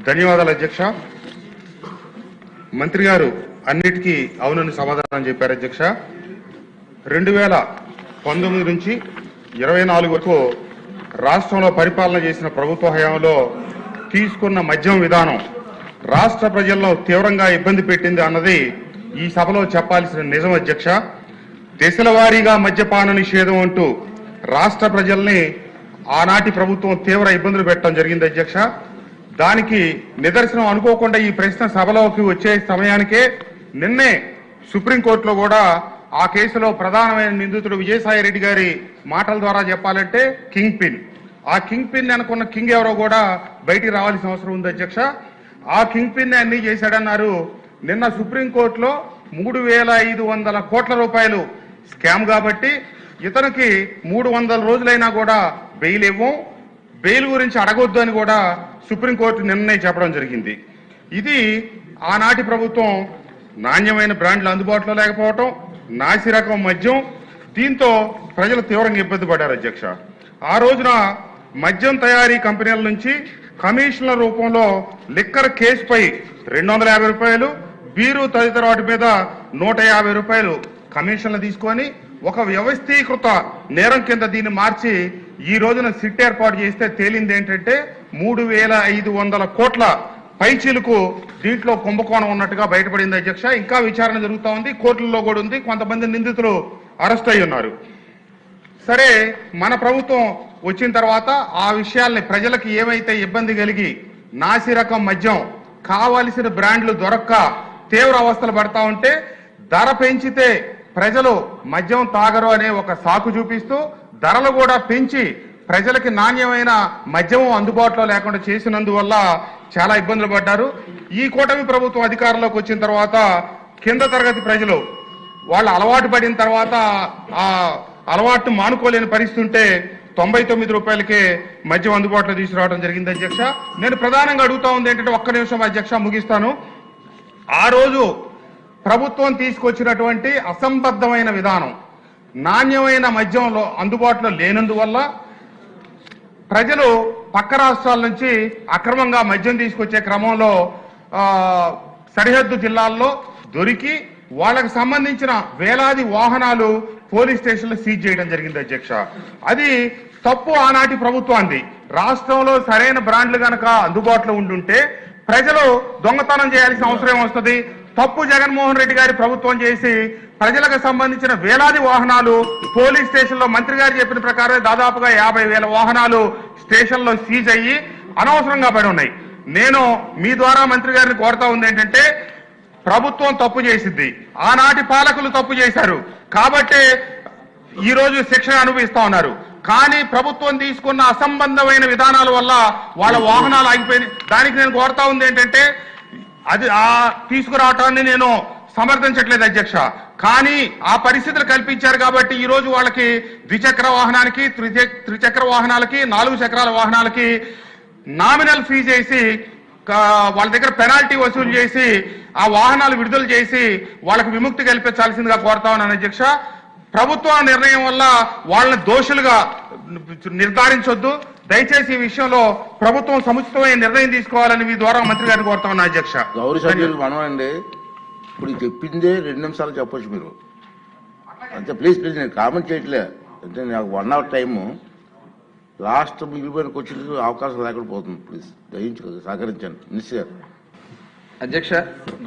ధన్యవాదాలు అధ్యక్ష. మంత్రి గారు అన్నిటికీ అవునని సమాధానం చెప్పారు అధ్యక్ష. 2019 నుంచి 24 వరకు రాష్ట్రంలో పరిపాలన చేసిన ప్రభుత్వ హయాంలో తీసుకున్న మద్యం విధానం రాష్ట్ర ప్రజల్లో తీవ్రంగా ఇబ్బంది పెట్టింది అన్నది ఈ సభలో చెప్పాల్సిన నిజం అధ్యక్ష. దశల వారీగా మద్యపాన నిషేధం అంటూ రాష్ట్ర ప్రజల్ని ఆనాటి ప్రభుత్వం తీవ్ర ఇబ్బందులు పెట్టడం జరిగింది అధ్యక్ష. దానికి నిదర్శనం అనుకోకుండా ఈ ప్రశ్న సభలోకి వచ్చే సమయానికే నిన్నే సుప్రీంకోర్టులో కూడా ఆ కేసులో ప్రధానమైన నిందితుడు విజయసాయి రెడ్డి గారి మాటల ద్వారా చెప్పాలంటే కింగ్ పిన్, ఆ కింగ్ పిన్ అనుకున్న కింగ్ ఎవరో కూడా బయటికి రావాల్సిన అవసరం ఉంది అధ్యక్ష. ఆ కింగ్ పిన్ అన్ని చేశాడన్నారు. నిన్న సుప్రీంకోర్టులో 3,500 కోట్ల రూపాయలు స్కామ్ కాబట్టి ఇతనికి 300 రోజులైనా కూడా బెయిల్ ఇవ్వం, బెయిల్ గురించి అడగొద్దు అని కూడా సుప్రీంకోర్టు నిర్ణయం చెప్పడం జరిగింది. ఇది ఆనాటి ప్రభుత్వం నాణ్యమైన బ్రాండ్లు అందుబాటులో లేకపోవటం, నాసి రకం మద్యం, దీంతో ప్రజలు తీవ్రంగా ఇబ్బంది పడ్డారు అధ్యక్ష. ఆ రోజున మద్యం తయారీ కంపెనీల నుంచి కమిషన్ల రూపంలో లిక్కర్ కేసుపై 250 రూపాయలు, బీరు తదితర వాటి మీద 150 రూపాయలు కమిషన్లు తీసుకొని ఒక వ్యవస్థీకృత నేరం కింద దీన్ని మార్చి ఈ రోజున సిట్ ఏర్పాటు చేస్తే తేలింది ఏంటంటే 3,500 కోట్ల పైచీలకు దీంట్లో కుంభకోణం ఉన్నట్టుగా బయటపడింది అధ్యక్ష. ఇంకా విచారణ జరుగుతూ ఉంది, కోర్టుల్లో కూడా ఉంది, కొంతమంది నిందితులు అరెస్ట్ అయి ఉన్నారు. సరే, మన ప్రభుత్వం వచ్చిన తర్వాత ఆ విషయాల్ని ప్రజలకు ఏమైతే ఇబ్బంది కలిగి నాసి రకం మద్యం కావలసిన బ్రాండ్లు దొరక్క తీవ్ర అవస్థలు పడతా ఉంటే ధర పెంచితే ప్రజలు మద్యం తాగరు అనే ఒక సాకు చూపిస్తూ ధరలు కూడా పెంచి ప్రజలకి నాణ్యమైన మద్యం అందుబాటులో లేకుండా చేసినందువల్ల చాలా ఇబ్బందులు పడ్డారు. ఈ కూటమి ప్రభుత్వం అధికారంలోకి వచ్చిన తర్వాత కింద తరగతి ప్రజలు వాళ్ళు అలవాటు పడిన తర్వాత ఆ అలవాటు మానుకోలేని పరిస్థితి ఉంటే 99 రూపాయలకే మద్యం అందుబాటులో తీసుకురావడం జరిగింది అధ్యక్ష. నేను ప్రధానంగా అడుగుతా ఉంది ఏంటంటే, ఒక్క నిమిషం అధ్యక్ష ముగిస్తాను. ఆ రోజు ప్రభుత్వం తీసుకొచ్చినటువంటి అసంబద్ధమైన విధానం నాణ్యమైన మద్యంలో అందుబాటులో లేనందువల్ల ప్రజలు పక్క రాష్ట్రాల నుంచి అక్రమంగా మద్యం తీసుకొచ్చే క్రమంలో సరిహద్దు జిల్లాల్లో దొరికి వాళ్ళకు సంబంధించిన వేలాది వాహనాలు పోలీస్ స్టేషన్లు సీజ్ చేయడం జరిగింది అధ్యక్ష. అది తప్పు ఆనాటి ప్రభుత్వాన్ని. రాష్ట్రంలో సరైన బ్రాండ్లు కనుక అందుబాటులో ఉండుంటే ప్రజలు దొంగతనం చేయాల్సిన అవసరం వస్తుంది. తప్పు జగన్మోహన్ రెడ్డి గారి ప్రభుత్వం చేసి ప్రజలకు సంబంధించిన వేలాది వాహనాలు పోలీస్ స్టేషన్లో మంత్రి గారు చెప్పిన ప్రకారం దాదాపుగా 50,000 వాహనాలు స్టేషన్లో సీజ్ అయ్యి అనవసరంగా పడి ఉన్నాయి. నేను మీ ద్వారా మంత్రి గారిని కోరుతా ఉంది ఏంటంటే, ప్రభుత్వం తప్పు చేసింది, ఆనాటి పాలకులు తప్పు చేశారు కాబట్టే ఈ రోజు శిక్షణ అనుభవిస్తా ఉన్నారు. కానీ ప్రభుత్వం తీసుకున్న అసంబద్ధమైన విధానాల వల్ల వాళ్ళ వాహనాలు ఆగిపోయినాయి. దానికి నేను కోరుతా ఉంది ఏంటంటే, అది ఆ తీసుకురావటాన్ని నేను సమర్థించట్లేదు అధ్యక్ష. కానీ ఆ పరిస్థితులు కల్పించారు కాబట్టి ఈ రోజు వాళ్ళకి ద్విచక్ర వాహనానికి, త్రిచక్ర వాహనాలకి, 4 చక్రాల వాహనాలకి నామినల్ ఫీ చేసి వాళ్ళ దగ్గర పెనాల్టీ వసూలు చేసి ఆ వాహనాలు విడుదల చేసి వాళ్ళకి విముక్తి కల్పించాల్సిందిగా కోరుతా ఉన్నాను అధ్యక్ష. ప్రభుత్వ నిర్ణయం వల్ల వాళ్ళని దోషులుగా నిర్ధారించొద్దు. దయచేసి ఈ విషయంలో ప్రభుత్వం సముచితమైన నిర్ణయం తీసుకోవాలని మీ ద్వారా మంత్రి గారిని కోరుతా ఉన్నా అధ్యక్ష. గౌరవ సభ్యులు మనమండి, ఇప్పుడు చెప్పిందే 2 నిమిషాలు చెప్పొచ్చు మీరు అంతే. ప్లీజ్ నేను కామెంట్ చేయట్లే, అంటే నాకు 1 అవర్ టైము లాస్ట్ మిగిలిపోయిన క్వశ్చన్కి అవకాశం లేకుండా పోతుంది. ప్లీజ్ దయించు సహకరించండి మినిస్టర్ గారు. అధ్యక్ష,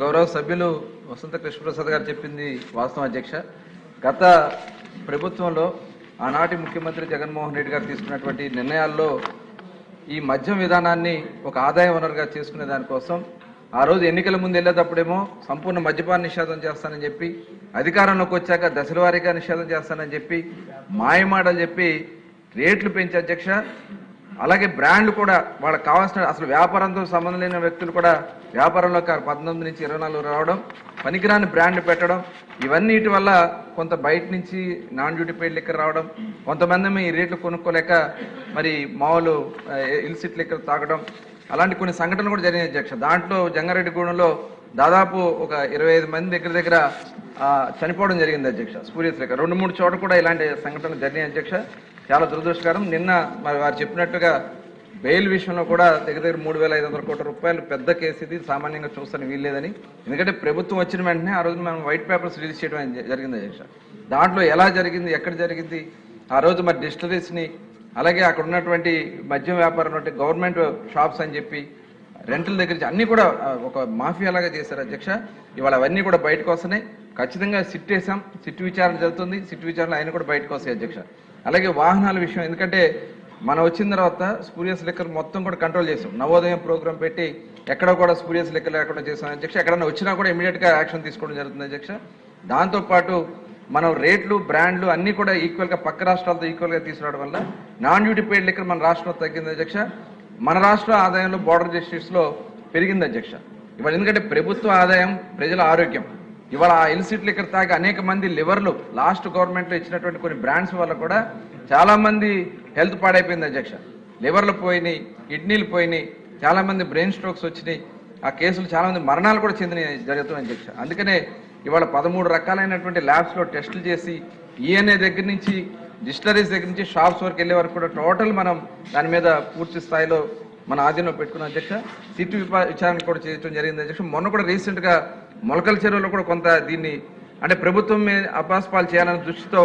గౌరవ సభ్యులు వసంత కృష్ణప్రసాద్ గారు చెప్పింది వాస్తవం అధ్యక్ష. గత ప్రభుత్వంలో ఆనాటి ముఖ్యమంత్రి జగన్మోహన్ రెడ్డి గారు తీసుకున్నటువంటి నిర్ణయాల్లో ఈ మద్యం విధానాన్ని ఒక ఆదాయ వనరుగా చేసుకునే దానికోసం ఆ రోజు ఎన్నికల ముందు వెళ్ళేటప్పుడేమో సంపూర్ణ మద్యపాన నిషేధం చేస్తానని చెప్పి, అధికారంలోకి వచ్చాక దశల వారీగా నిషేధం చేస్తానని చెప్పి మాయమాటలు చెప్పి రేట్లు పెంచి అధ్యక్ష. అలాగే బ్రాండ్లు కూడా వాళ్ళకి కావాల్సిన అసలు వ్యాపారంతో సంబంధం లేని వ్యక్తులు కూడా వ్యాపారంలోకి 19 నుంచి 24 రావడం, పనికిరాని బ్రాండ్ పెట్టడం, ఇవన్నిటి వల్ల కొంత బయట నుంచి నాన్ డ్యూటీ పెయిడ్ లిక్కర్ రావడం, కొంతమంది ఈ రేట్లు కొనుక్కోలేక మరి మామూలు ఇల్సిట్ లిక్కర్ తాగడం, అలాంటి కొన్ని సంఘటనలు కూడా జరిగినాయి అధ్యక్ష. దాంట్లో జంగారెడ్డిగూడెంలో దాదాపు ఒక 25 మంది దగ్గర చనిపోవడం జరిగింది అధ్యక్ష. స్పూరియస్ లిక్కర్ 2-3 చోట్ల కూడా ఇలాంటి సంఘటనలు జరిగినాయి అధ్యక్ష. చాలా దురదృష్టకరం. నిన్న మరి వారు చెప్పినట్టుగా బెయిల్ విషయంలో కూడా దగ్గర 3,500 కోట్ల రూపాయలు పెద్ద కేసు ఇది, సామాన్యంగా చూస్తాను వీల్లేదని. ఎందుకంటే ప్రభుత్వం వచ్చిన వెంటనే ఆ రోజు మనం వైట్ పేపర్స్ రిలీజ్ చేయడం జరిగింది అధ్యక్ష. దాంట్లో ఎలా జరిగింది, ఎక్కడ జరిగింది, ఆ రోజు మరి డిస్టిలరీస్ని అలాగే అక్కడ ఉన్నటువంటి మద్యం వ్యాపారం గవర్నమెంట్ షాప్స్ అని చెప్పి రెంట్ల దగ్గర నుంచి అన్నీ కూడా ఒక మాఫియాలాగా చేశారు అధ్యక్ష. ఇవాళ అవన్నీ కూడా బయటకు వస్తున్నాయి. ఖచ్చితంగా సిట్ వేసాం, సిట్ విచారణ జరుగుతుంది. సిట్ విచారణ ఆయన కూడా బయటకు వస్తాయి అధ్యక్ష. అలాగే వాహనాల విషయం, ఎందుకంటే మనం వచ్చిన తర్వాత స్పూరియస్ లిక్కర్ మొత్తం కూడా కంట్రోల్ చేసాం. నవోదయం ప్రోగ్రాం పెట్టి ఎక్కడ కూడా స్పూరియస్ లిక్కర్ లేకుండా చేసాం అధ్యక్ష. ఎక్కడన్నా వచ్చినా కూడా ఇమీడియట్గా యాక్షన్ తీసుకోవడం జరుగుతుంది అధ్యక్ష. దాంతోపాటు మనం రేట్లు, బ్రాండ్లు అన్నీ కూడా ఈక్వల్గా పక్క రాష్ట్రాలతో ఈక్వల్గా తీసుకురావడం వల్ల నాన్ డ్యూటీ పెయిడ్ లిక్కర్ మన రాష్ట్రంలో తగ్గింది అధ్యక్ష. మన రాష్ట్ర ఆదాయంలో బోర్డర్ డిస్ట్రిక్ట్స్లో పెరిగింది అధ్యక్ష. ఇవాళ ఎందుకంటే ప్రభుత్వ ఆదాయం, ప్రజల ఆరోగ్యం. ఇవాళ ఆ ఇల్సిట్ లిక్కర్ తాగి అనేక మంది లివర్లు లాస్ట్ గవర్నమెంట్లో ఇచ్చినటువంటి కొన్ని బ్రాండ్స్ వల్ల కూడా చాలా మంది హెల్త్ పాడైపోయింది అధ్యక్ష. లివర్లు పోయినాయి, కిడ్నీలు పోయినాయి, చాలా మంది బ్రెయిన్ స్ట్రోక్స్ వచ్చినాయి. ఆ కేసులు చాలా మంది మరణాలు కూడా చెందినాయి జరుగుతున్నాయి అధ్యక్ష. అందుకనే ఇవాళ 13 రకాలైనటువంటి ల్యాబ్స్లో టెస్టులు చేసి ఈఎన్ఏ దగ్గర నుంచి డిస్టిలరీస్ దగ్గర నుంచి షాప్స్ వరకు వెళ్ళే వరకు కూడా టోటల్ మనం దాని మీద పూర్తి స్థాయిలో మన ఆధీనంలో పెట్టుకున్న అధ్యక్ష. సిట్ విచారణ కూడా చేయడం జరిగింది అధ్యక్ష. మొన్న కూడా రీసెంట్గా మొలకల చెరువులో కూడా కొంత దీన్ని అంటే ప్రభుత్వం మీద అపాస్పాలు చేయాలనే దృష్టితో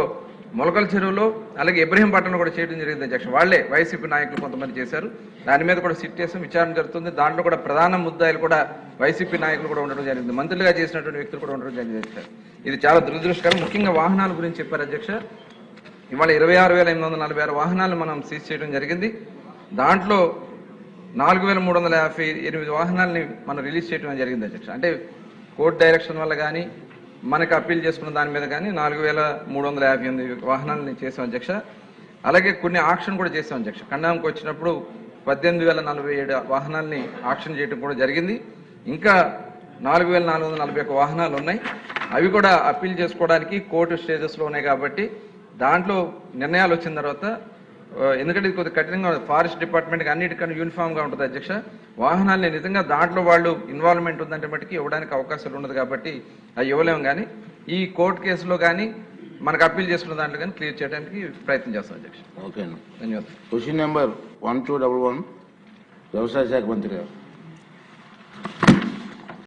మొలకల చెరువులో అలాగే ఇబ్రహీంపట్నంలో కూడా చేయడం జరిగింది అధ్యక్ష. వాళ్లే వైసీపీ నాయకులు కొంతమంది చేశారు. దాని మీద కూడా సిట్ చేసి విచారణ జరుగుతుంది. దాంట్లో కూడా ప్రధాన ముద్దాయిలు కూడా వైసీపీ నాయకులు కూడా ఉండడం జరిగింది, మంత్రులుగా చేసినటువంటి వ్యక్తులు కూడా ఉండడం జరిగింది అధ్యక్ష. ఇది చాలా దురదృష్టకరం. ముఖ్యంగా వాహనాల గురించి చెప్పారు అధ్యక్ష. ఇవాళ 26,846 వాహనాలు మనం సీజ్ చేయడం జరిగింది. దాంట్లో 4,358 వాహనాలని మనం రిలీజ్ చేయడం జరిగింది అధ్యక్ష. అంటే కోర్టు డైరెక్షన్ వల్ల కానీ మనకు అప్పీల్ చేసుకున్న దాని మీద కానీ 4,358 వాహనాలని చేసాం అధ్యక్ష. అలాగే కొన్ని ఆక్షన్ కూడా చేసాం అధ్యక్ష. ఖండానికి వచ్చినప్పుడు 18,047 వాహనాలని ఆక్షన్ చేయడం కూడా జరిగింది. ఇంకా 4,441 వాహనాలు ఉన్నాయి. అవి కూడా అప్పీల్ చేసుకోవడానికి కోర్టు స్టేజెస్లో ఉన్నాయి కాబట్టి దాంట్లో నిర్ణయాలు వచ్చిన తర్వాత, ఎందుకంటే ఇది కొద్దిగా కఠినంగా ఫారెస్ట్ డిపార్ట్మెంట్కి అన్నిటికన్నా యూనిఫామ్గా ఉంటుంది అధ్యక్ష. వాహనాలని నిజంగా దాంట్లో వాళ్ళు ఇన్వాల్వ్మెంట్ ఉందంటే మటుకు ఇవ్వడానికి అవకాశాలు ఉండదు కాబట్టి అవి ఇవ్వలేము. కానీ ఈ కోర్టు కేసులో కానీ మనకు అప్పీల్ చేసుకున్న దాంట్లో కానీ క్లియర్ చేయడానికి ప్రయత్నం చేస్తాం అధ్యక్ష. ఓకే అండి, ధన్యవాదాలు. క్వశ్చన్ నెంబర్ 1211 వ్యవసాయ శాఖ మంత్రి గారు.